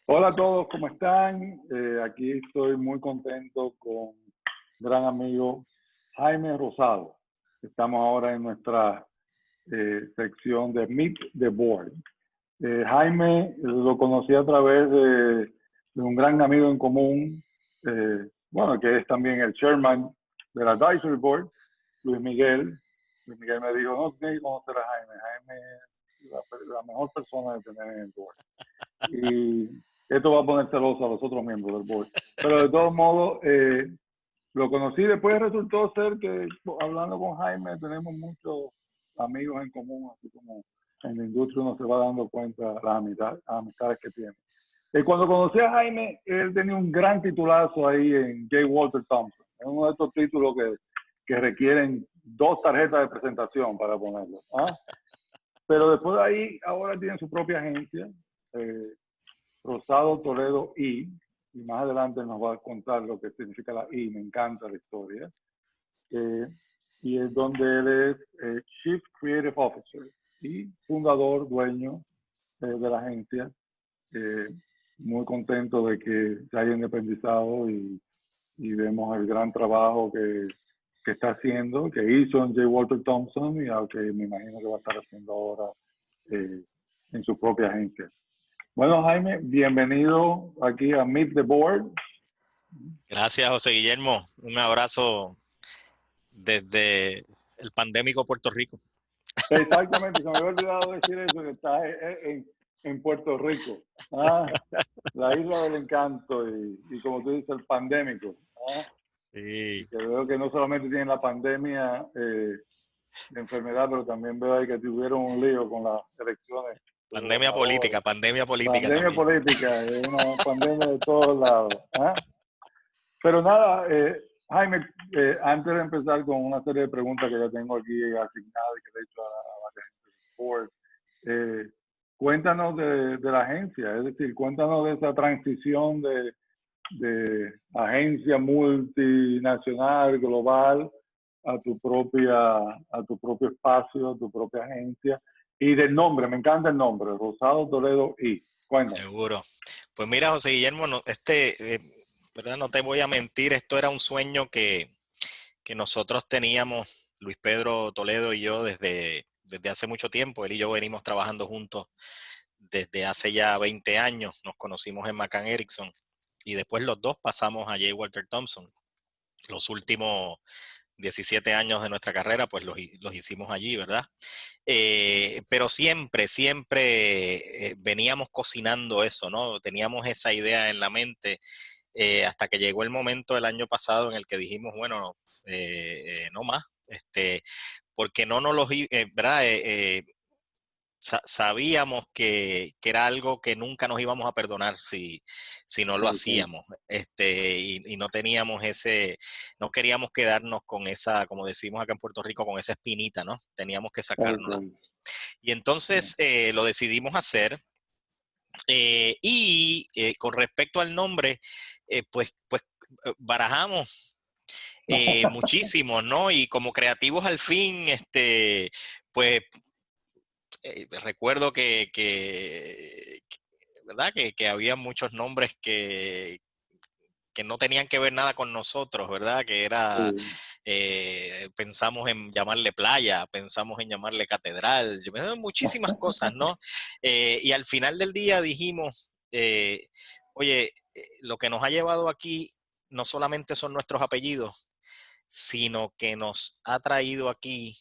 Hola a todos, ¿cómo están? Aquí estoy muy contento con gran amigo Jaime Rosado. Estamos ahora en nuestra sección de Meet the Board. Jaime lo conocí a través de un gran amigo en común, que es también el chairman del Advisory Board, Luis Miguel. Luis Miguel me dijo, no, tienes que conocer a Jaime. Jaime es la mejor persona de tener en el board. Y esto va a poner celoso a los otros miembros del board. Pero de todos modos, lo conocí, después resultó ser que hablando con Jaime tenemos muchos amigos en común, así como en la industria uno se va dando cuenta de las amistades que tiene. Cuando conocí a Jaime, él tenía un gran titulazo ahí en J. Walter Thompson. Es uno de estos títulos que requieren 2 tarjetas de presentación para ponerlo. Pero después de ahí, ahora tiene su propia agencia, Rosado Toledo y más adelante nos va a contar lo que significa la I, me encanta la historia. Y es donde él es Chief Creative Officer y fundador, dueño de la agencia. Muy contento de que se haya independizado y vemos el gran trabajo que está haciendo, que hizo en J. Walter Thompson y al que me imagino que va a estar haciendo ahora en su propia agencia. Bueno, Jaime, bienvenido aquí a Meet the Board. Gracias, José Guillermo. Un abrazo desde el pandémico Puerto Rico. Exactamente, se me había olvidado decir eso, que estás en Puerto Rico. La isla del encanto y como tú dices, el pandémico. Sí. Y que veo que no solamente tienen la pandemia de enfermedad, pero también veo ahí que tuvieron un lío con las elecciones. Pandemia política Pandemia también. política, es una pandemia de todos lados. Pero nada, Jaime, antes de empezar con una serie de preguntas que ya tengo aquí asignadas y que le he hecho a la gente del board, cuéntanos de la agencia, es decir, cuéntanos de esa transición de agencia multinacional, global, a tu propio espacio, a tu propia agencia. Y del nombre, me encanta el nombre, Rosado Toledo y. Cuéntanos. Seguro. Pues mira, José Guillermo, ¿verdad? No te voy a mentir, esto era un sueño que nosotros teníamos, Luis Pedro Toledo y yo, desde hace mucho tiempo. Él y yo venimos trabajando juntos desde hace ya 20 años. Nos conocimos en McCann Erickson y después los dos pasamos a J. Walter Thompson. Los últimos 17 años de nuestra carrera, pues los hicimos allí, ¿verdad? Pero siempre veníamos cocinando eso, ¿no? Teníamos esa idea en la mente hasta que llegó el momento el año pasado en el que dijimos, bueno, no más, porque no nos los, ¿verdad? Sabíamos que era algo que nunca nos íbamos a perdonar si no lo hacíamos, y no teníamos no queríamos quedarnos con esa, como decimos acá en Puerto Rico, con esa espinita, ¿no? Teníamos que sacárnosla. Y entonces lo decidimos hacer. Con respecto al nombre, pues barajamos muchísimo, ¿no? Y como creativos al fin, pues recuerdo ¿verdad? Que había muchos nombres que no tenían que ver nada con nosotros, ¿verdad? Que era, pensamos en llamarle playa, pensamos en llamarle catedral, muchísimas cosas, ¿no? Y al final del día dijimos, oye, lo que nos ha llevado aquí no solamente son nuestros apellidos, sino que nos ha traído aquí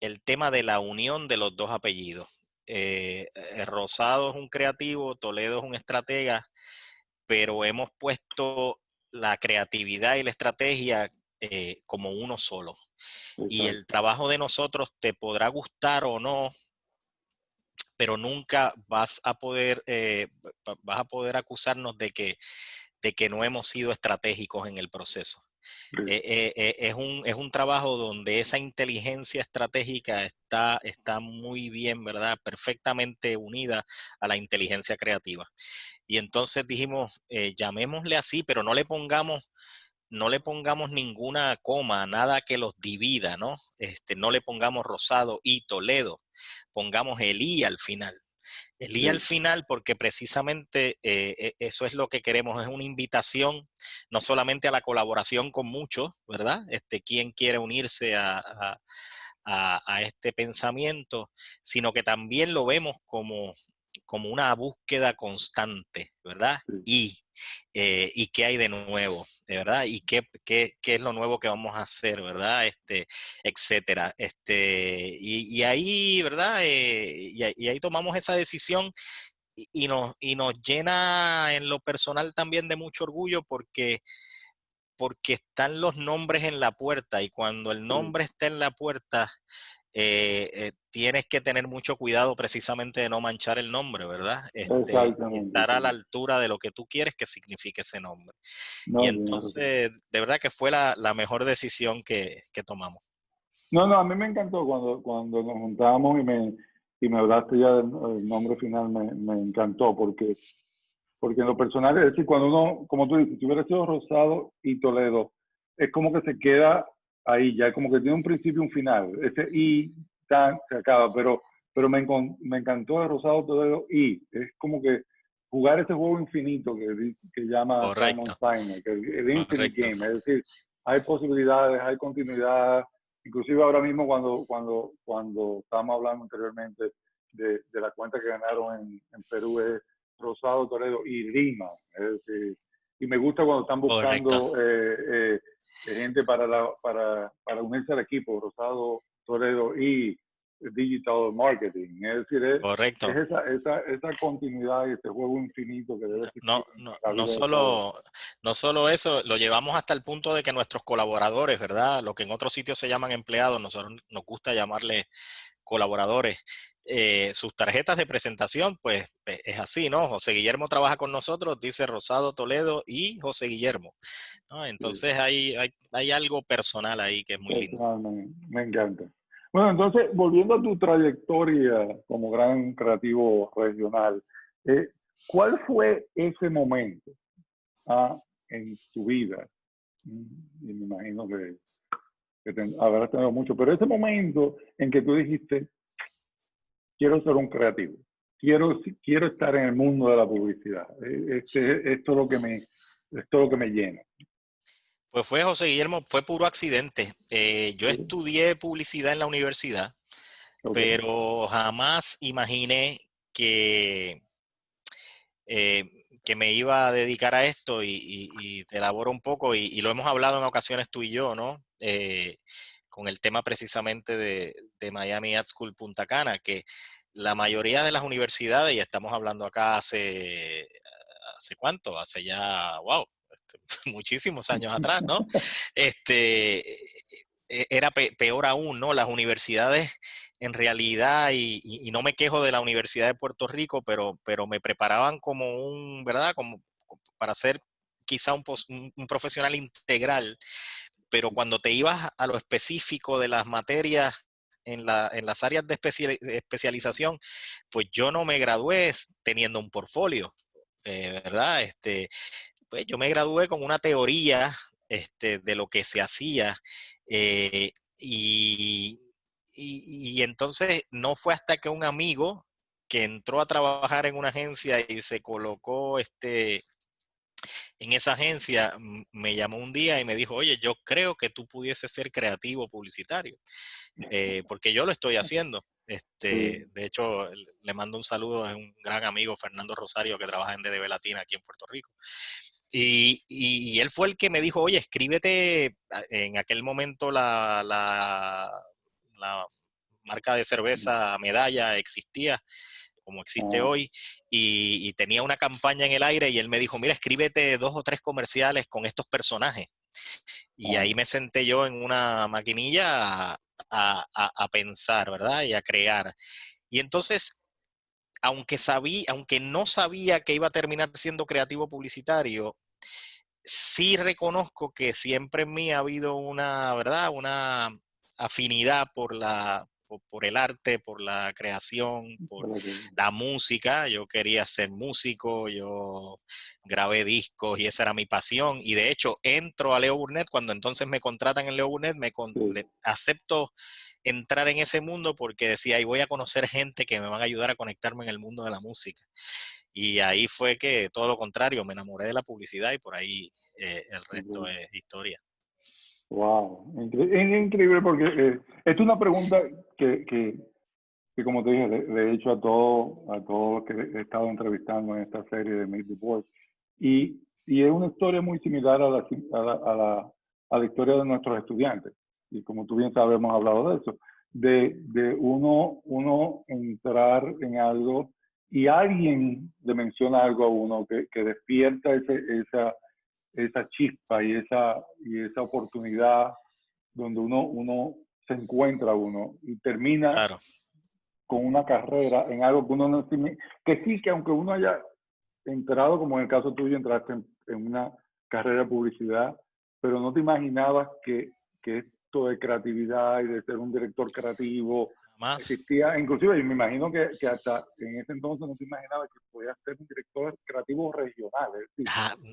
el tema de la unión de los dos apellidos. Rosado es un creativo, Toledo es un estratega, pero hemos puesto la creatividad y la estrategia como uno solo. Exacto. Y el trabajo de nosotros te podrá gustar o no, pero nunca vas a poder acusarnos de que no hemos sido estratégicos en el proceso. Es un trabajo donde esa inteligencia estratégica está muy bien, ¿verdad? Perfectamente unida a la inteligencia creativa. Y entonces dijimos, llamémosle así, pero no le pongamos ninguna coma, nada que los divida, ¿no? No le pongamos Rosado y Toledo, pongamos el I al final. El I al final, porque precisamente eso es lo que queremos, es una invitación no solamente a la colaboración con muchos, ¿verdad? Quien quiere unirse a este pensamiento, sino que también lo vemos como una búsqueda constante, ¿verdad? sí, Y qué hay de nuevo, de verdad, y qué es lo nuevo que vamos a hacer, ¿verdad? Etcétera. Y ahí, ¿verdad? Y ahí tomamos esa decisión y nos llena en lo personal también de mucho orgullo porque están los nombres en la puerta y cuando el sí, nombre está en la puerta, tienes que tener mucho cuidado precisamente de no manchar el nombre, ¿verdad? Y exactamente, estar a la sí. altura de lo que tú quieres que signifique ese nombre. Y No, tienes razón. entonces, de verdad que fue la mejor decisión que tomamos. No, no, a mí me encantó cuando nos juntamos y me hablaste ya del nombre final, me encantó, porque en lo personal, es decir, cuando uno, como tú dices, si hubiera sido Rosado y Toledo, es como que se queda ahí, ya como que tiene un principio y un final. Ese y tan, se acaba, pero me encantó de Rosado Toledo y es como que jugar ese juego infinito que llama Simon Correcto, Sinek, el Infinite correcto. Game, es decir, hay posibilidades, hay continuidad, inclusive ahora mismo cuando estábamos hablando anteriormente de la cuenta que ganaron en Perú, es Rosado, Toledo y Lima. Es decir, y me gusta cuando están Correcto, buscando gente para unirse al equipo, Rosado, Toledo y Digital Marketing. Es decir, es correcto. esa continuidad y este juego infinito que debe No, existir en no, la no vida de todos. solo, no solo eso, lo llevamos hasta el punto de que nuestros colaboradores, ¿verdad? Lo que en otros sitios se llaman empleados, nosotros nos gusta llamarle colaboradores. Sus tarjetas de presentación, pues es así, ¿no? José Guillermo trabaja con nosotros, dice Rosado Toledo y José Guillermo, ¿no? Sí, Entonces hay algo personal ahí que es muy lindo. personalmente, me encanta. Bueno, entonces, volviendo a tu trayectoria como gran creativo regional, eh, ¿cuál fue ese momento en tu vida? Y me imagino que habrás tenido mucho, pero ese momento en que tú dijiste, quiero ser un creativo, quiero estar en el mundo de la publicidad, esto es esto es lo que me llena. Pues fue José Guillermo, fue puro accidente. Yo Sí, estudié publicidad en la universidad, ok, pero jamás imaginé que me iba a dedicar a esto y te elaboro un poco y lo hemos hablado en ocasiones tú y yo, ¿no? Con el tema precisamente de Miami Ad School Punta Cana, que la mayoría de las universidades, y estamos hablando acá ¿hace cuánto? Hace ya, wow, muchísimos años atrás, ¿no? Este, era peor aún, ¿no? Las universidades en realidad, y no me quejo de la Universidad de Puerto Rico, pero me preparaban como ¿verdad? Como para ser quizá un profesional integral, pero cuando te ibas a lo específico de las materias en las áreas de especialización, pues yo no me gradué teniendo un portfolio, ¿verdad? Pues yo me gradué con una teoría de lo que se hacía y, y entonces no fue hasta que un amigo que entró a trabajar en una agencia y se colocó en esa agencia, me llamó un día y me dijo, oye, yo creo que tú pudieses ser creativo publicitario, porque yo lo estoy haciendo. sí, De hecho, le mando un saludo, es un gran amigo, Fernando Rosario, que trabaja en DDB Latina aquí en Puerto Rico. Y él fue el que me dijo, oye, escríbete, en aquel momento la marca de cerveza Medalla existía, como existe ah, hoy, y tenía una campaña en el aire y él me dijo, mira, escríbete 2 o 3 comerciales con estos personajes. Y ahí ah, me senté yo en una maquinilla a pensar, ¿verdad? Y a crear. Y entonces, aunque no sabía que iba a terminar siendo creativo publicitario, sí reconozco que siempre en mí ha habido una, ¿verdad? Una afinidad por el arte, por la creación, por pero que- la música. Yo quería ser músico, yo grabé discos y esa era mi pasión. Y de hecho entro a Leo Burnett, cuando entonces me contratan en Leo Burnett, sí, acepto entrar en ese mundo porque decía, ahí voy a conocer gente que me van a ayudar a conectarme en el mundo de la música. Y ahí fue que todo lo contrario, me enamoré de la publicidad y por ahí el resto es historia. Wow, es increíble porque es una pregunta que como te dije, le he hecho a todos los que he estado entrevistando en esta serie de Meet the Board. Y es una historia muy similar a la historia de nuestros estudiantes. Y como tú bien sabes, hemos hablado de eso. De uno entrar en algo y alguien le menciona algo a uno que despierta esa chispa y esa oportunidad donde uno se encuentra y termina Claro. con una carrera en algo que uno no tiene, que sí, que aunque uno haya entrado, como en el caso tuyo, entraste en una carrera de publicidad, pero no te imaginabas que esto de creatividad y de ser un director creativo Más. existía. Inclusive, yo me imagino que hasta en ese entonces no te imaginabas que podías ser un director creativo regional.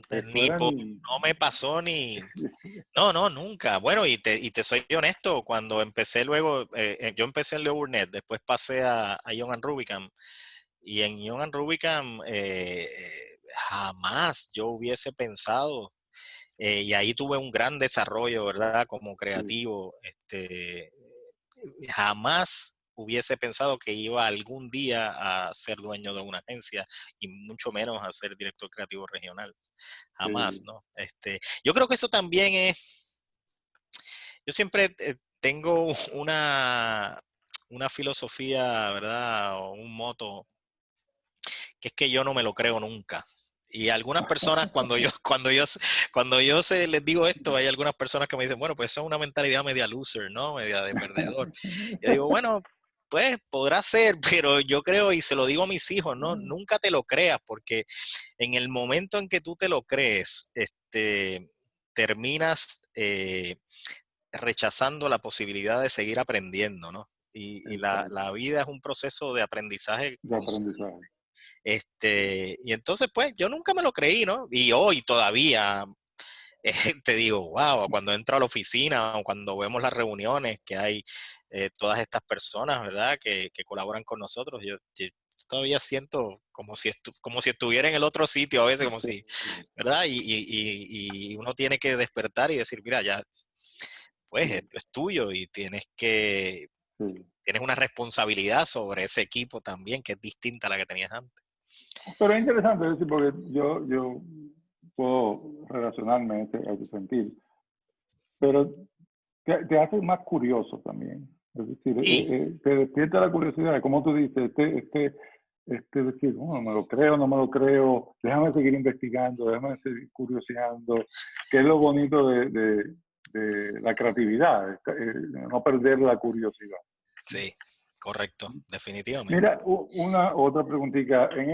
Es decir, No me pasó ni... No, nunca. Bueno, y te soy honesto, cuando empecé luego, yo empecé en Leo Burnett, después pasé a Young and Rubicam, y en Young and Rubicam jamás yo hubiese pensado, y ahí tuve un gran desarrollo, ¿verdad? Como creativo, jamás hubiese pensado que iba algún día a ser dueño de una agencia y mucho menos a ser director creativo regional. Jamás, ¿no? Yo creo que eso también es, yo siempre tengo una filosofía, ¿verdad? O un moto, que es que yo no me lo creo nunca. Y algunas personas, cuando yo les digo esto, hay algunas personas que me dicen, bueno, pues eso es una mentalidad media loser, ¿no? Media de perdedor. Yo digo, bueno, pues podrá ser, pero yo creo, y se lo digo a mis hijos, ¿no? Nunca te lo creas, porque en el momento en que tú te lo crees, terminas rechazando la posibilidad de seguir aprendiendo, ¿no? Y la vida es un proceso de aprendizaje de constante. aprendizaje. Y entonces, pues, yo nunca me lo creí, ¿no? Y hoy todavía te digo, wow, cuando entro a la oficina o cuando vemos las reuniones que hay todas estas personas, ¿verdad? Que colaboran con nosotros, yo todavía siento como si estuviera en el otro sitio a veces, como si, ¿verdad? Y uno tiene que despertar y decir, mira, ya, pues esto es tuyo y tienes una responsabilidad sobre ese equipo también, que es distinta a la que tenías antes. Pero es interesante, es decir, porque yo puedo relacionarme a ese sentido, pero te hace más curioso también. Es decir, Sí, te despierta la curiosidad, como tú dices, decir, no me lo creo, no me lo creo, déjame seguir investigando, déjame seguir curioseando, que es lo bonito de la creatividad, no perder la curiosidad. sí, correcto, definitivamente. Mira, una otra preguntita, en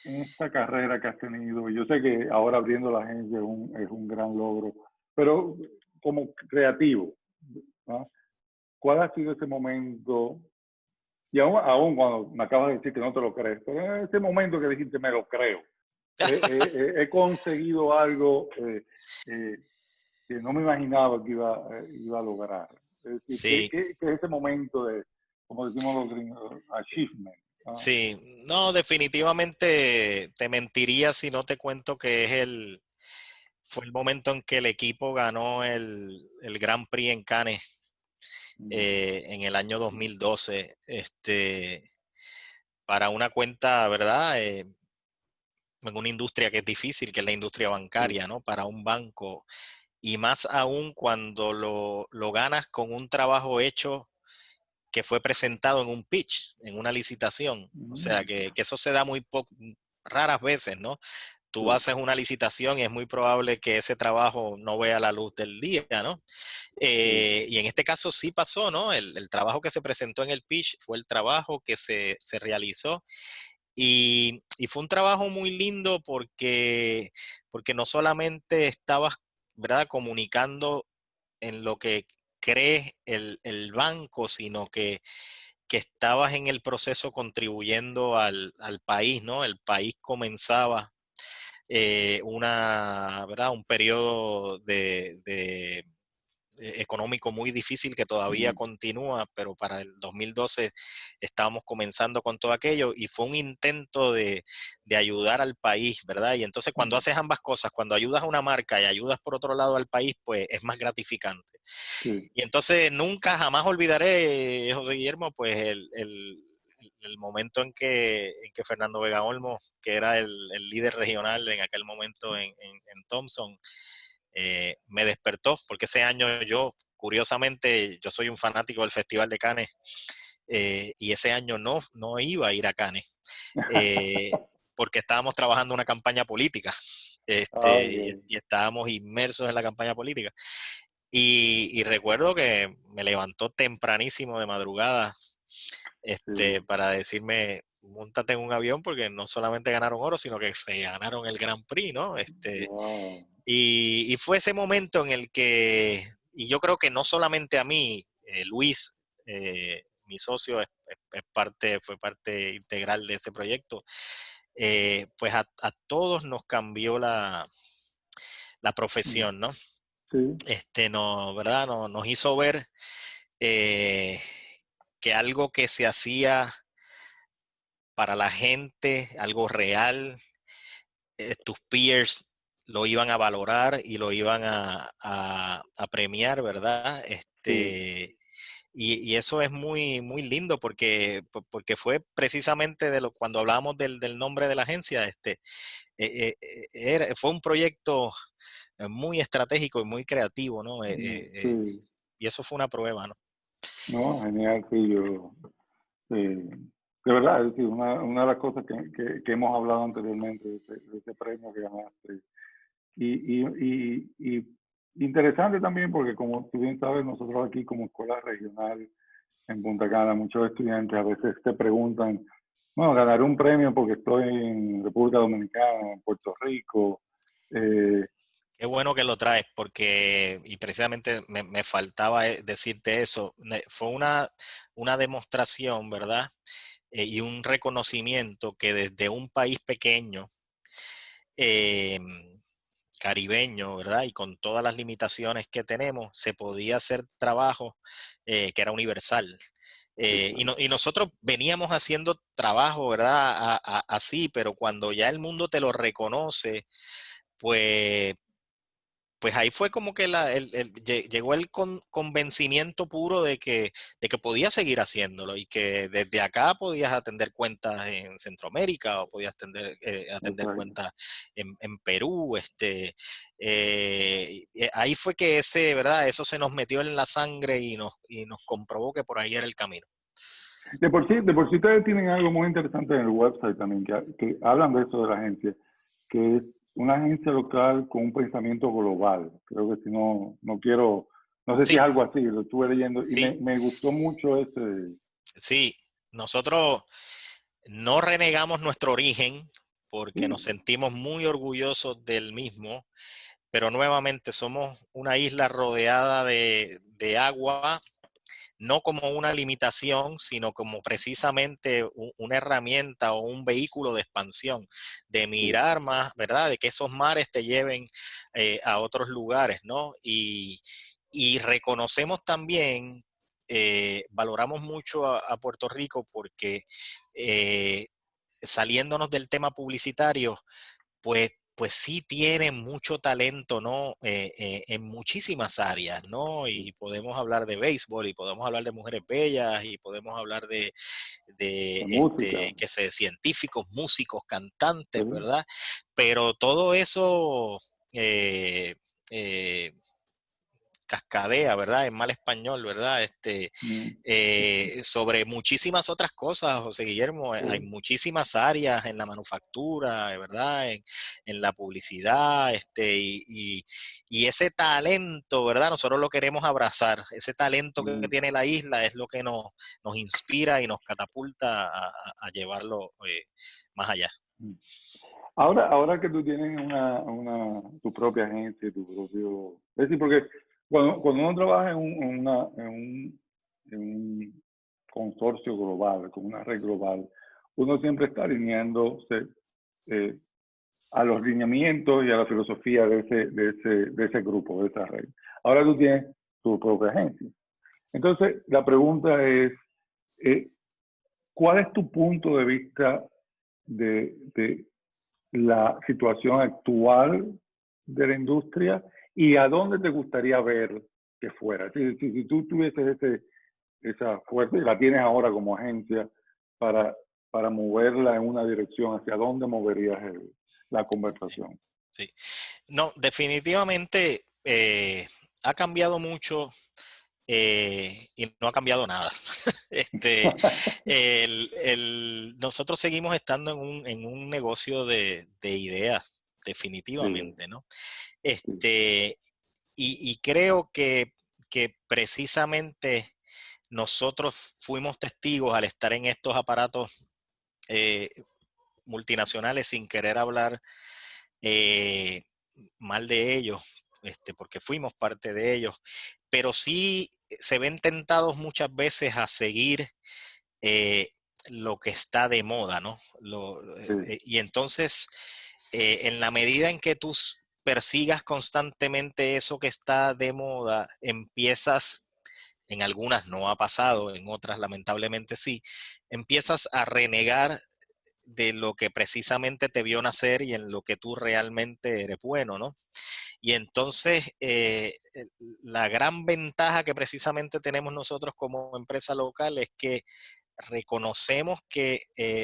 esta carrera que has tenido, yo sé que ahora abriendo la agencia es un gran logro, pero como creativo, ¿no? ¿Cuál ha sido ese momento? Y aún cuando me acabas de decir que no te lo crees, pero en ese momento que dijiste, me lo creo. He conseguido algo que no me imaginaba que iba a lograr. Es decir, Sí, que ese momento de, como decimos los gringos, achievement. ¿No? sí, no, definitivamente te mentiría si no te cuento que fue el momento en que el equipo ganó el Grand Prix en Cannes en el año 2012, para una cuenta, ¿verdad? En una industria que es difícil, que es la industria bancaria, ¿no? Para un banco, y más aún cuando lo ganas con un trabajo hecho que fue presentado en un pitch, en una licitación. O sea, que eso se da muy raras veces, ¿no? Tú haces una licitación y es muy probable que ese trabajo no vea la luz del día, ¿no? Y en este caso sí pasó, ¿no? El trabajo que se presentó en el pitch fue el trabajo que se realizó. Y fue un trabajo muy lindo porque no solamente estabas, ¿verdad?, comunicando en lo que cree el banco, sino que estabas en el proceso contribuyendo al país, ¿no? El país comenzaba ¿verdad? Un periodo económico muy difícil que todavía continúa, pero para el 2012 estábamos comenzando con todo aquello y fue un intento de ayudar al país, ¿verdad? Y entonces cuando haces ambas cosas, cuando ayudas a una marca y ayudas por otro lado al país, pues es más gratificante. Sí. Y entonces nunca jamás olvidaré, José Guillermo, pues el momento en que Fernando Vega Olmos, que era el líder regional en aquel momento en Thompson, me despertó, porque ese año yo, curiosamente, yo soy un fanático del Festival de Cannes, y ese año no iba a ir a Cannes, porque estábamos trabajando una campaña política, Okay. y estábamos inmersos en la campaña política. Y recuerdo que me levantó tempranísimo de madrugada, Sí. para decirme, móntate en un avión porque no solamente ganaron oro, sino que se ganaron el Grand Prix, ¿no? Wow. Y fue ese momento en el que, y yo creo que no solamente a mí, Luis, mi socio, fue parte integral de ese proyecto, pues a todos nos cambió la profesión, ¿no? Sí. No, ¿verdad? Nos hizo ver eh, que algo que se hacía para la gente, algo real, tus peers lo iban a valorar y lo iban a premiar, ¿verdad? Sí. Y eso es muy, muy lindo porque fue precisamente cuando hablábamos del nombre de la agencia, fue un proyecto muy estratégico y muy creativo, ¿no? Sí. Y eso fue una prueba, ¿no? No, genial, sí, yo, de verdad, es decir, una de las cosas que hemos hablado anteriormente de ese premio que ganaste. Y interesante también porque, como tú bien sabes, nosotros aquí como escuela regional en Punta Cana, muchos estudiantes a veces te preguntan, bueno, ganaré un premio porque estoy en República Dominicana, en Puerto Rico. Eh, Qué bueno que lo traes, porque, y precisamente me faltaba decirte eso, fue una demostración, ¿verdad? Y un reconocimiento que desde un país pequeño, eh, caribeño, ¿verdad? Y con todas las limitaciones que tenemos, se podía hacer trabajo que era universal. Y nosotros veníamos haciendo trabajo, ¿verdad? Así, pero cuando ya el mundo te lo reconoce, pues pues ahí fue como que llegó el convencimiento puro de que podías seguir haciéndolo y que desde acá podías atender cuentas en Centroamérica o podías atender exacto. cuentas en Perú. Ahí fue que ¿verdad? Eso se nos metió en la sangre y nos comprobó que por ahí era el camino. De por sí ustedes tienen algo muy interesante en el website también, que hablan de eso de la agencia, que es una agencia local con un pensamiento global. Creo que si no, no quiero, no sé si es Sí, algo así, lo estuve leyendo y sí, me gustó mucho ese. sí. Nosotros no renegamos nuestro origen porque nos Sí, sentimos muy orgullosos del mismo, pero nuevamente somos una isla rodeada de agua, no como una limitación, sino como precisamente una herramienta o un vehículo de expansión, de sí, mirar más, ¿verdad? De que esos mares te lleven a otros lugares, ¿no? Y reconocemos también, valoramos mucho a Puerto Rico porque eh, saliéndonos del tema publicitario, pues sí tiene mucho talento, ¿no? En muchísimas áreas, ¿no? Y podemos hablar de béisbol, y podemos hablar de mujeres bellas, y podemos hablar de de música. qué sé, científicos, músicos, cantantes, Sí, ¿verdad? Pero todo eso eh, eh, cascadea, ¿verdad? En mal español, ¿verdad? mm, Sobre muchísimas otras cosas, José Guillermo. Hay sí, muchísimas áreas en la manufactura, ¿verdad? En la publicidad, y ese talento, ¿verdad? Nosotros lo queremos abrazar. Ese talento que mm, tiene la isla es lo que nos inspira y nos catapulta a llevarlo más allá. mm. Ahora que tú tienes tu propia agencia, tu propio... Es decir, porque cuando uno trabaja en un consorcio global, con una red global, uno siempre está alineándose eh, a los lineamientos y a la filosofía de ese grupo, de esa red. Ahora tú tienes tu propia agencia. Entonces, la pregunta es, ¿cuál es tu punto de vista de la situación actual de la industria y a dónde te gustaría ver que fuera? Si tú tuvieses esa fuerza y la tienes ahora como agencia para moverla en una dirección, ¿hacia dónde moverías la conversación? Sí. No, definitivamente ha cambiado mucho y no ha cambiado nada. Nosotros seguimos estando en un negocio de ideas, definitivamente, ¿no? Y creo que precisamente nosotros fuimos testigos al estar en estos aparatos multinacionales sin querer hablar mal de ellos, porque fuimos parte de ellos, pero sí se ven tentados muchas veces a seguir lo que está de moda, ¿no? Y entonces, en la medida en que tú persigas constantemente eso que está de moda, empiezas, en algunas no ha pasado, en otras lamentablemente sí, empiezas a renegar de lo que precisamente te vio nacer y en lo que tú realmente eres bueno, ¿no? Y entonces, la gran ventaja que precisamente tenemos nosotros como empresa local es que reconocemos que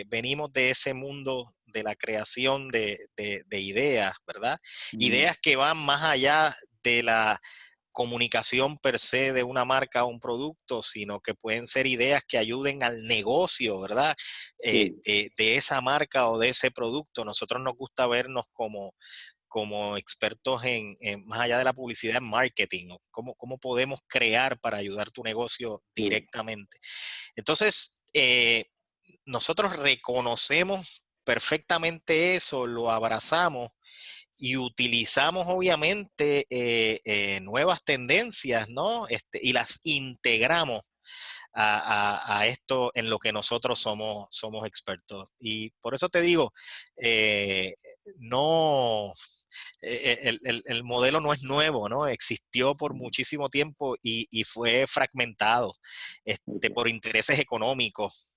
venimos de ese mundo de la creación de ideas, ¿verdad? Ideas que van más allá de la comunicación per se de una marca o un producto, sino que pueden ser ideas que ayuden al negocio, ¿verdad? De esa marca o de ese producto. Nosotros nos gusta vernos como expertos más allá de la publicidad, en marketing, ¿no? ¿Cómo podemos crear para ayudar tu negocio directamente? Entonces, nosotros reconocemos perfectamente eso, lo abrazamos y utilizamos obviamente nuevas tendencias, ¿no? Y las integramos a esto en lo que nosotros somos expertos. Y por eso te digo, no, el modelo no es nuevo, ¿no? Existió por muchísimo tiempo y fue fragmentado por intereses económicos.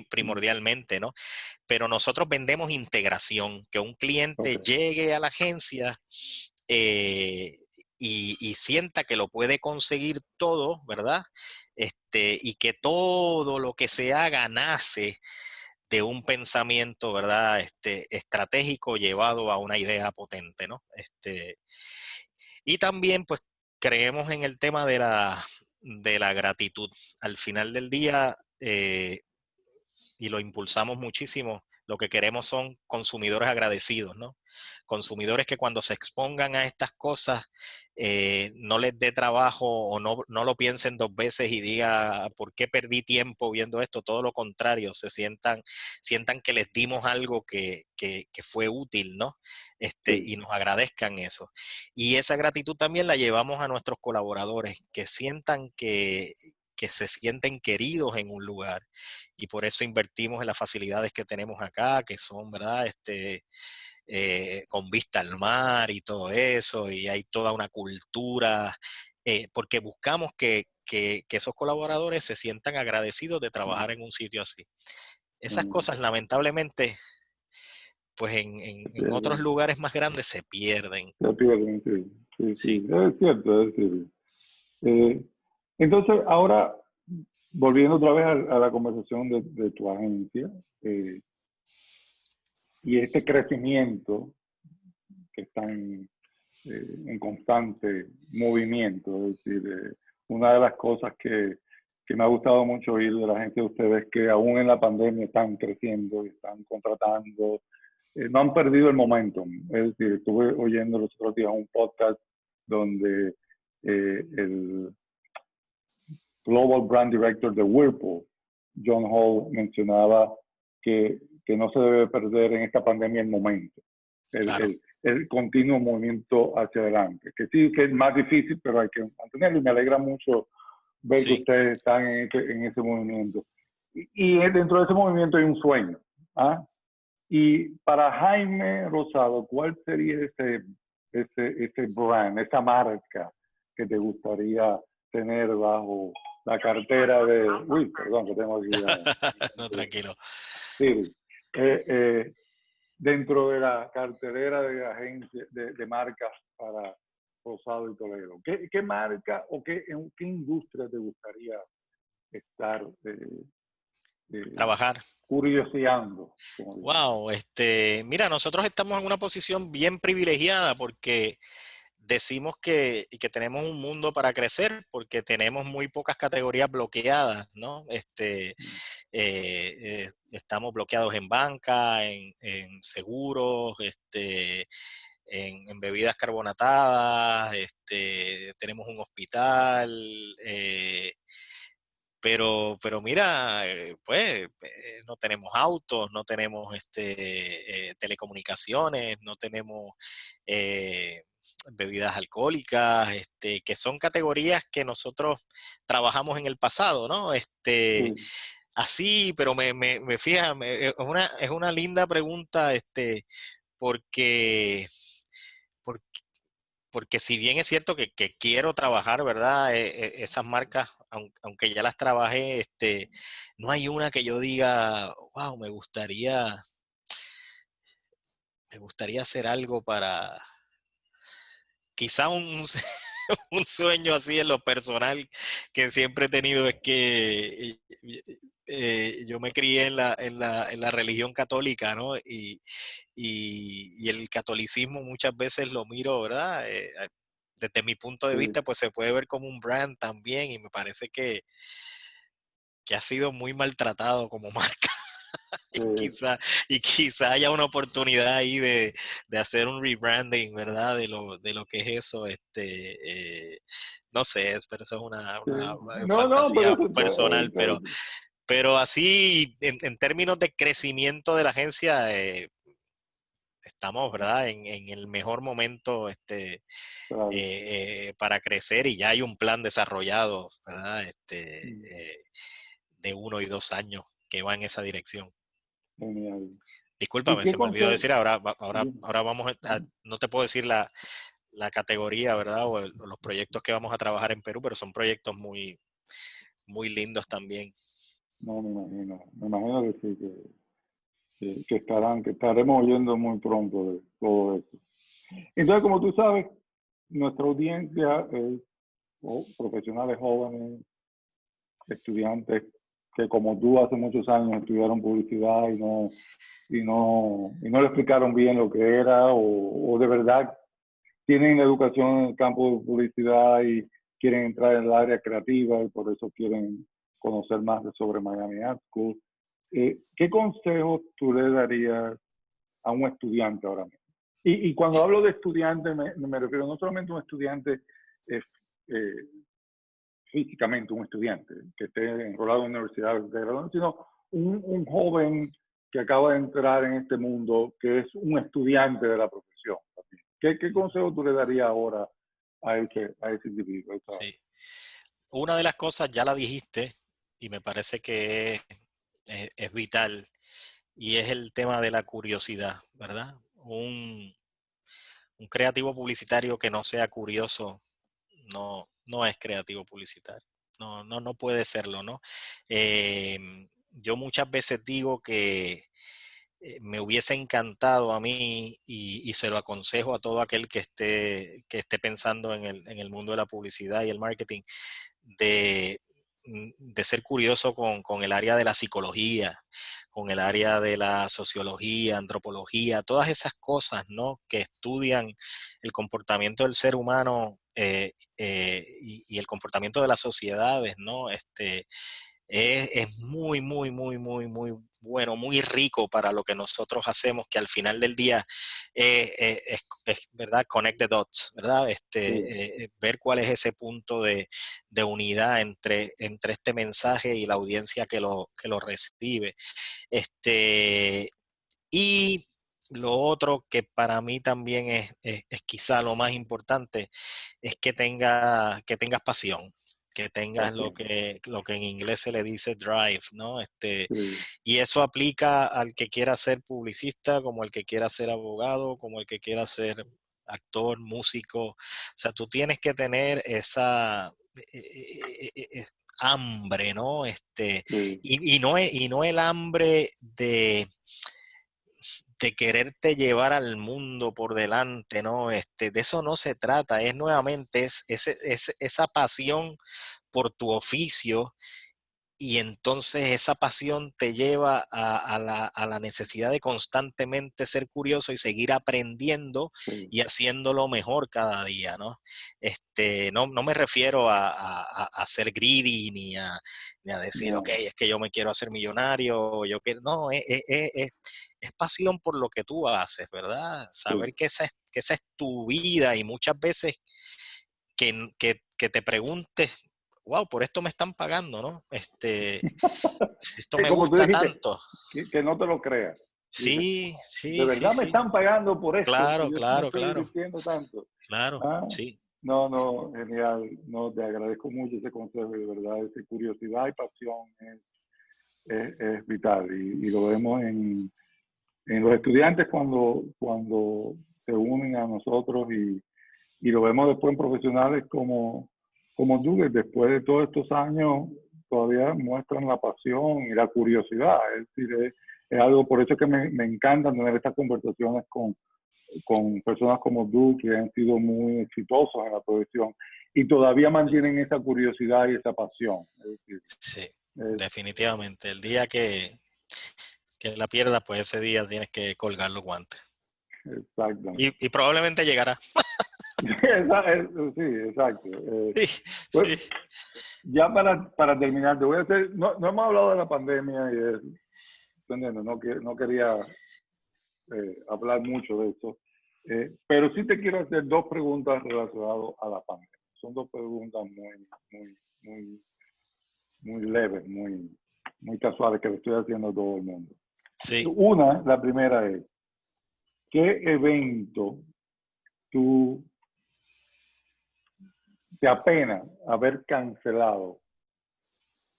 Primordialmente, ¿no? Pero nosotros vendemos integración, que un cliente llegue a la agencia y sienta que lo puede conseguir todo, ¿verdad? Y que todo lo que se haga nace de un pensamiento, ¿verdad? Estratégico llevado a una idea potente, ¿no? Y también, pues, creemos en el tema de la gratitud. Al final del día, y lo impulsamos muchísimo, lo que queremos son consumidores agradecidos, ¿no? Consumidores que cuando se expongan a estas cosas no les dé trabajo o no lo piensen dos veces y diga, ¿por qué perdí tiempo viendo esto? Todo lo contrario, sientan que les dimos algo que fue útil, ¿no? Y nos agradezcan eso. Y esa gratitud también la llevamos a nuestros colaboradores, que sientan que se sienten queridos en un lugar, y por eso invertimos en las facilidades que tenemos acá, que son, ¿verdad? Con vista al mar y todo eso, y hay toda una cultura, porque buscamos que esos colaboradores se sientan agradecidos de trabajar en un sitio así. Esas cosas, lamentablemente, pues en otros lugares más grandes se pierden. Se pierden, sí. Sí. Es cierto, es cierto. Entonces, ahora, volviendo otra vez a la conversación de tu agencia, y este crecimiento que está en constante movimiento, es decir, una de las cosas que me ha gustado mucho oír de la gente de ustedes es que aún en la pandemia están creciendo y están contratando, no han perdido el momentum. Es decir, estuve oyendo los otros días un podcast donde el Global Brand Director de Whirlpool, John Hall, mencionaba que no se debe perder en esta pandemia el momento, el continuo movimiento hacia adelante, que sí que es más difícil, pero hay que mantenerlo, y me alegra mucho ver que ustedes están en ese movimiento. Y dentro de ese movimiento hay un sueño. Y para Jaime Rosado, ¿cuál sería ese brand, esa marca que te gustaría tener bajo la cartera de... Uy, perdón, que tengo aquí... No, tranquilo. Sí, dentro de la cartelera de agencias, de marcas para Rosado y Toledo. ¿Qué marca o en qué industria te gustaría estar Trabajar. curioseando? Wow, mira, nosotros estamos en una posición bien privilegiada porque decimos que tenemos un mundo para crecer porque tenemos muy pocas categorías bloqueadas, ¿no? Estamos bloqueados en banca, en seguros, en bebidas carbonatadas, tenemos un hospital, pero mira, pues no tenemos autos, no tenemos telecomunicaciones, no tenemos bebidas alcohólicas, que son categorías que nosotros trabajamos en el pasado, ¿no? Sí, Así, pero me fija, es una linda pregunta, porque, porque porque si bien es cierto que quiero trabajar, ¿verdad? Esas marcas, aunque ya las trabajé, no hay una que yo diga, wow, me gustaría hacer algo para, quizá un sueño así en lo personal que siempre he tenido es que yo me crié en la religión católica, ¿no? Y el catolicismo muchas veces lo miro, ¿verdad? Desde mi punto de sí, vista, pues se puede ver como un brand también y me parece que ha sido muy maltratado como marca. Y sí, quizá haya una oportunidad ahí de hacer un rebranding, ¿verdad? De lo que es eso. No sé, pero eso es sí. una No, no, pero fantasía eso personal, pero así, en términos de crecimiento de la agencia, estamos, ¿verdad? En el mejor momento claro. para crecer y ya hay un plan desarrollado, ¿verdad? Mm, De 1 y 2 años que va en esa dirección. genial. ¿Y Discúlpame, qué se me olvidó consejo? decir, ahora vamos no te puedo decir la categoría, ¿verdad? O los proyectos que vamos a trabajar en Perú, pero son proyectos muy, muy lindos también. No, me imagino que sí, que estaremos oyendo muy pronto de todo esto. Entonces, como tú sabes, nuestra audiencia es profesionales jóvenes, estudiantes que como tú hace muchos años estudiaron publicidad y no le explicaron bien lo que era o de verdad tienen educación en el campo de publicidad y quieren entrar en el área creativa y por eso quieren conocer más sobre Miami Art School. ¿Qué consejos tú le darías a un estudiante ahora mismo? Y cuando Eh, hablo de estudiante, me refiero no solamente a un estudiante eh, eh, físicamente, un estudiante que esté enrolado en una universidad, sino un joven que acaba de entrar en este mundo, que es un estudiante de la profesión. ¿Qué consejo tú le darías ahora a ese individuo? sí. Una de las cosas ya la dijiste y me parece que es vital y es el tema de la curiosidad, ¿verdad? Un creativo publicitario que no sea curioso no es creativo publicitario. No puede serlo, ¿no? Yo muchas veces digo que me hubiese encantado a mí y se lo aconsejo a todo aquel que esté pensando en el mundo de la publicidad y el marketing, de, de ser curioso con el área de la psicología, con el área de la sociología, antropología, todas esas cosas, ¿no? Que estudian el comportamiento del ser humano y el comportamiento de las sociedades, ¿no? Es muy, muy, muy, muy, muy bueno, muy rico para lo que nosotros hacemos, que al final del día ¿verdad? Connect the dots, ¿verdad? Sí, Ver cuál es ese punto de unidad entre este mensaje y la audiencia que lo recibe. Este, y lo otro que para mí también es quizá lo más importante es que tengas pasión, que tengas pasión. lo que en inglés se le dice drive, ¿no? Sí, Y eso aplica al que quiera ser publicista, como el que quiera ser abogado, como el que quiera ser actor, músico. O sea, tú tienes que tener esa hambre, ¿no? Sí, Y no el hambre de quererte llevar al mundo por delante, ¿no? De eso no se trata, es nuevamente esa pasión por tu oficio, y entonces esa pasión te lleva a la necesidad de constantemente ser curioso y seguir aprendiendo sí, y haciéndolo mejor cada día, ¿no? No me refiero a ser greedy ni a decir, ok, no, es que yo me quiero hacer millonario, o yo quiero, no, es pasión por lo que tú haces, ¿verdad? sí. Saber que esa es tu vida, y muchas veces que te preguntes, wow, por esto me están pagando, ¿no? Si esto Que me como tú gusta dijiste, tanto. que no te lo creas. Dices, Sí, ¿de sí, sí, verdad me sí. están pagando por esto que Claro, yo me claro, estoy claro, divirtiendo tanto? claro, Ah, sí, no, no, genial. No, te agradezco mucho ese consejo, de verdad, esa curiosidad y pasión es vital y lo vemos en los estudiantes cuando se unen a nosotros y lo vemos después en profesionales como tú, que después de todos estos años todavía muestran la pasión y la curiosidad. Es decir, es algo, por eso que me encanta tener estas conversaciones con personas como tú, que han sido muy exitosos en la profesión y todavía mantienen esa curiosidad y esa pasión. Es decir, sí, es, definitivamente. El día que la pierdas, pues ese día tienes que colgar los guantes. exactamente. Y probablemente llegará. Sí, exacto. Sí, Pues sí. ya para terminar, te voy a hacer, no hemos hablado de la pandemia y de, ¿entiendes? No quería hablar mucho de eso, pero sí te quiero hacer dos preguntas relacionadas a la pandemia. Son dos preguntas muy, muy, muy leves, muy casuales que le estoy haciendo a todo el mundo. Sí. La primera es, ¿qué evento tú te apena haber cancelado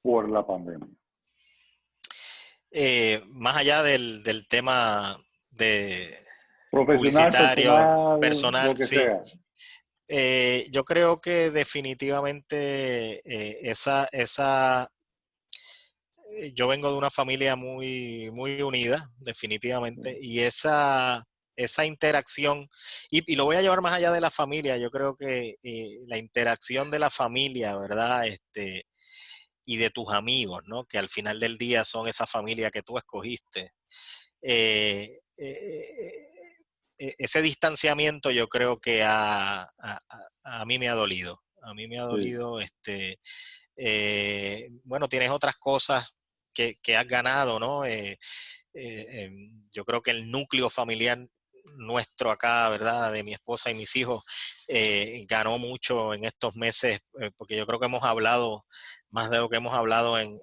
por la pandemia? Más allá del tema de Profesional, publicitario, personal, personal, lo que sí. sea. Yo creo que definitivamente yo vengo de una familia muy, muy unida, definitivamente, y esa interacción, y lo voy a llevar más allá de la familia. Yo creo que la interacción de la familia, ¿verdad? Y de tus amigos, ¿no? Que al final del día son esa familia que tú escogiste. Eh, eh, Ese distanciamiento yo creo que a mí me ha dolido. A mí me ha Sí, dolido, bueno, tienes otras cosas que has ganado, ¿no? Yo creo que el núcleo familiar nuestro acá, ¿verdad? De mi esposa y mis hijos, ganó mucho en estos meses, porque yo creo que hemos hablado más de lo que hemos hablado en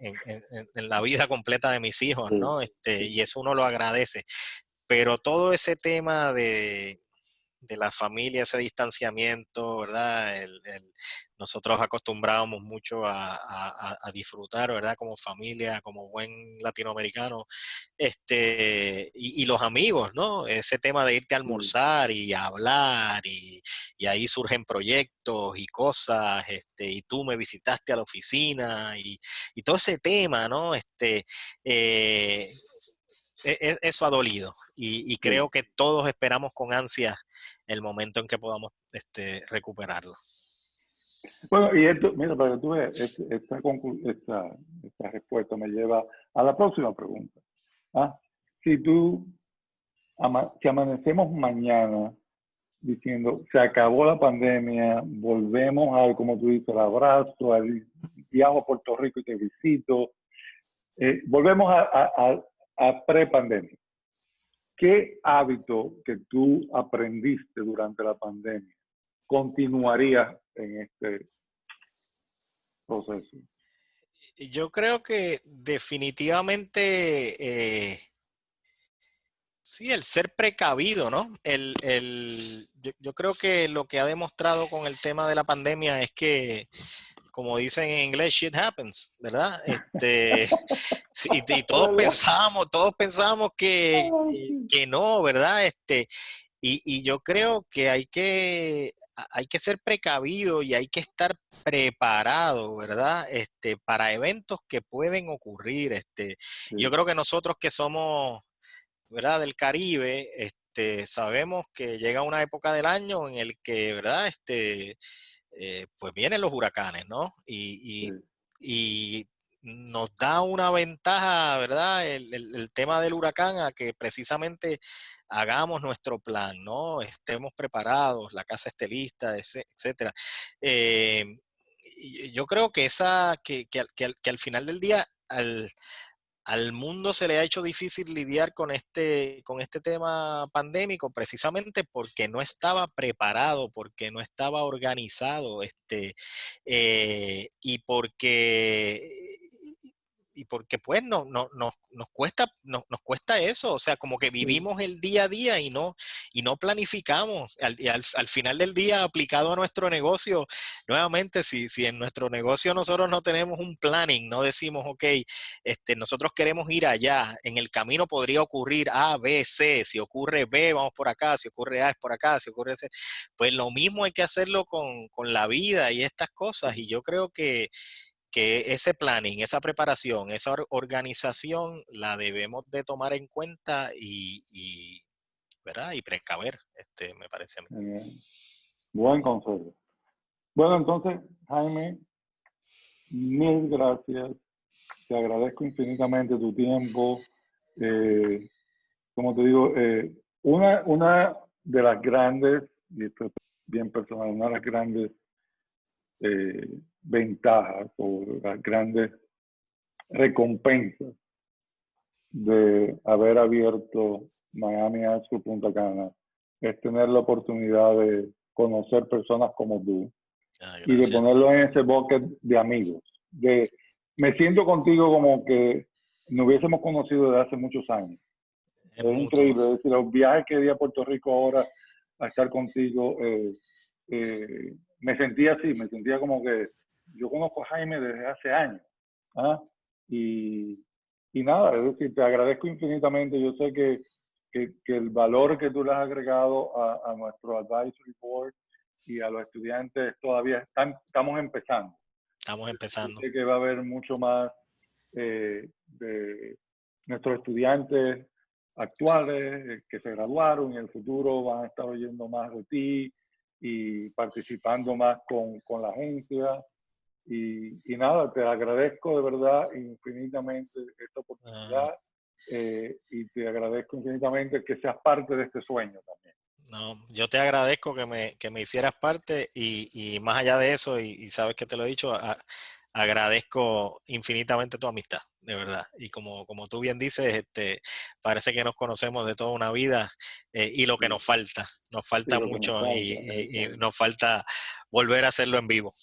la vida completa de mis hijos, sí, ¿no? sí, Y eso uno lo agradece. Pero todo ese tema de la familia, ese distanciamiento, ¿verdad? Nosotros acostumbrábamos mucho a disfrutar, ¿verdad? Como familia, como buen latinoamericano, y los amigos, ¿no? Ese tema de irte a sí, almorzar y a hablar, y ahí surgen proyectos y cosas, y tú me visitaste a la oficina, y todo ese tema, ¿no? Eh, Eso ha dolido, y sí. creo que todos esperamos con ansia el momento en que podamos recuperarlo. Bueno, y esto, mira, para que tú veas, esta respuesta me lleva a la próxima pregunta. ¿Ah? Si tú, si amanecemos mañana diciendo, se acabó la pandemia, volvemos al, como tú dices, al abrazo, al viajo a Puerto Rico y te visito, volvemos a pre-pandemia. ¿Qué hábito que tú aprendiste durante la pandemia continuarías en este proceso? Yo creo que definitivamente, sí, el ser precavido, ¿no? Yo creo que lo que ha demostrado con el tema de la pandemia es que, como dicen en inglés, shit happens, ¿verdad? Sí, y ¿Verdad? todos pensábamos que no, ¿verdad? Y yo creo que hay que ser precavido y hay que estar preparado, ¿verdad? Para eventos que pueden ocurrir. Yo sí, creo que nosotros que somos, ¿verdad? Del Caribe, sabemos que llega una época del año en el que, ¿verdad? Pues vienen los huracanes, ¿no? sí, Y nos da una ventaja, ¿verdad? El tema del huracán a que precisamente hagamos nuestro plan, ¿no? Estemos preparados, la casa esté lista, etcétera. Eh, y yo creo que que al final del día, al mundo se le ha hecho difícil lidiar con este tema pandémico precisamente porque no estaba preparado, porque no estaba organizado, y y porque pues nos cuesta eso, o sea, como que sí, vivimos el día a día y no planificamos. Al final del día, aplicado a nuestro negocio, nuevamente, si en nuestro negocio nosotros no tenemos un planning, no decimos, ok, nosotros queremos ir allá, en el camino podría ocurrir A, B, C, si ocurre B, vamos por acá, si ocurre A, es por acá, si ocurre C, pues lo mismo hay que hacerlo con la vida y estas cosas, y yo creo que ese planning, esa preparación, esa organización la debemos de tomar en cuenta ¿verdad? Y precaver, me parece a mí. buen consejo. Bueno, entonces, Jaime, mil gracias. Te agradezco infinitamente tu tiempo. Eh, Como te digo, una de las grandes, y esto es bien personal, una de las grandes ventajas o las grandes recompensas de haber abierto Miami Astro Punta Cana es tener la oportunidad de conocer personas como tú y de Gracias. ponerlo en ese bucket de amigos. Me siento contigo como que nos hubiésemos conocido desde hace muchos años. Es Es mutuo. increíble. Es decir, los viajes que di a Puerto Rico ahora a estar contigo, me sentía así, me sentía como que yo conozco a Jaime desde hace años. ¿Ah? Y, y nada, es decir, te agradezco infinitamente. Yo sé que el valor que tú le has agregado a nuestro advisory board y a los estudiantes todavía estamos empezando. Estamos Yo empezando. sé que va a haber mucho más de nuestros estudiantes actuales que se graduaron y en el futuro van a estar oyendo más de ti y participando más con la agencia. Y nada, te agradezco de verdad infinitamente esta Ah, oportunidad y te agradezco infinitamente que seas parte de este sueño también. no, yo te agradezco que me hicieras parte y más allá de eso, y sabes que te lo he dicho, agradezco infinitamente tu amistad, de verdad. Y como tú bien dices, parece que nos conocemos de toda una vida y lo que Sí, nos sí, falta lo que nos mucho falta. y nos falta volver a hacerlo en vivo.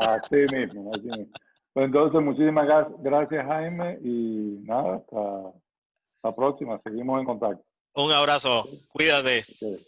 Así mismo, así mismo. Pues entonces, muchísimas gracias, Jaime, y nada, hasta la próxima. Seguimos en contacto. Un abrazo, cuídate. Ok.